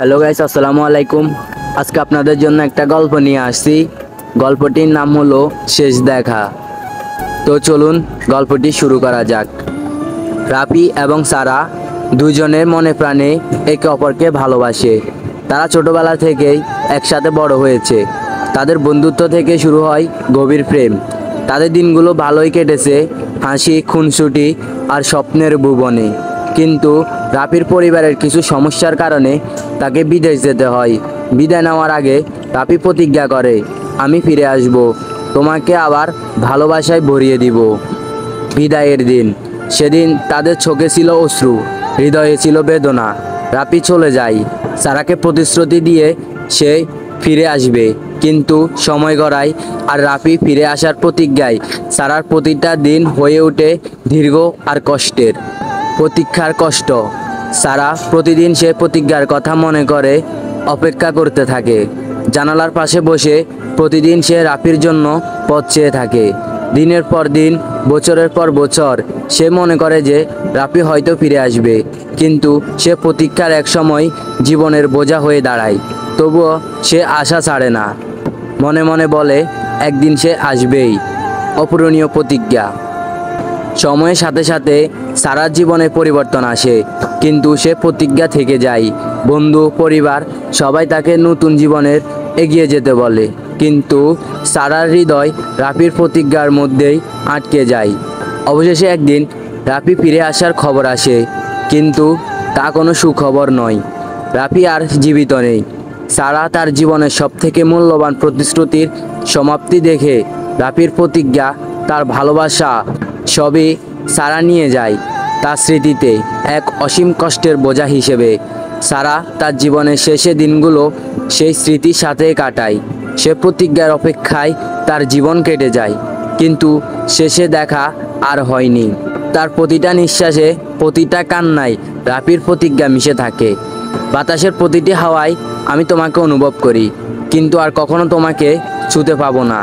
Hello guys, আসসালামু আলাইকুম। আজকে আপনাদের জন্য একটা গল্প নিয়ে আসছি। গল্পটির নাম হলো শেষ দেখা। তো চলুন গল্পটি শুরু করা যাক। রাফি এবং সারা দুজনের মনে প্রাণে একে অপরকে ভালোবাসে। তারা ছোটবেলা থেকেই একসাথে বড় হয়েছে। তাদের বন্ধুত্ব থেকে শুরু হয় গভীর প্রেম। তাদের দিনগুলো ভালোই কেটেছে, হাসি, খুনসুটি আর স্বপ্নের ভুবনে। কিন্তু রাফির পরিবারের কিছু সমস্যার কারণে তাকে বিদেশ যেতে হয়। বিদায় নেওয়ার আগে রাফি প্রতিজ্ঞা করে, আমি ফিরে আসব, তোমাকে আবার ভালোবাসায় ভরিয়ে দিব। বিদায়ের দিন, সেদিন তাদের চোখে ছিল অশ্রু, হৃদয়ে ছিল বেদনা। রাফি চলে যায়, সারাকে প্রতিশ্রুতি দিয়ে সে ফিরে আসবে, কিন্তু সময় গড়ায় আর রাফি ফিরে আসার প্রতিজ্ঞায় সারার প্রতিটা দিন হয়ে ওঠে দীর্ঘ আর কষ্টের। প্রতীক্ষার কষ্ট। সারা প্রতিদিন সে প্রতিজ্ঞার কথা মনে করে অপেক্ষা করতে থাকে। জানালার পাশে বসে প্রতিদিন সে রাফির জন্য পথ চেয়ে থাকে। দিনের পর দিন, বছরের পর বছর সে মনে করে যে রাফি হয়তো ফিরে আসবে, কিন্তু সে প্রতীক্ষার এক সময় জীবনের বোঝা হয়ে দাঁড়ায়। তবুও সে আশা ছাড়ে না। মনে মনে বলে, একদিন সে আসবেই। অপূরণীয় প্রতিজ্ঞা। সময়ের সাথে সাথে সারার জীবনে পরিবর্তন আসে, কিন্তু সে প্রতিজ্ঞা থেকে যায়। বন্ধু, পরিবার সবাই তাকে নতুন জীবনের এগিয়ে যেতে বলে, কিন্তু সারার হৃদয় রাফির প্রতিজ্ঞার মধ্যেই আটকে যায়। অবশেষে একদিন রাফি ফিরে আসার খবর আসে, কিন্তু তা কোনো সুখবর নয়। রাফি আর জীবিত নেই। সারা তার জীবনের সবথেকে মূল্যবান প্রতিশ্রুতির সমাপ্তি দেখে রাফির প্রতিজ্ঞা, তার ভালোবাসা সবই সারা নিয়ে যায় তার স্মৃতিতে এক অসীম কষ্টের বোঝা হিসেবে। সারা তার জীবনের শেষে দিনগুলো সেই স্মৃতির সাথে কাটায়। সে প্রতিজ্ঞার অপেক্ষায় তার জীবন কেটে যায়, কিন্তু শেষে দেখা আর হয়নি। তার প্রতিটা নিঃশ্বাসে, প্রতিটা কান্নায় রাফির প্রতিজ্ঞা মিশে থাকে। বাতাসের প্রতিটি হাওয়ায় আমি তোমাকে অনুভব করি, কিন্তু আর কখনো তোমাকে ছুতে পাবো না।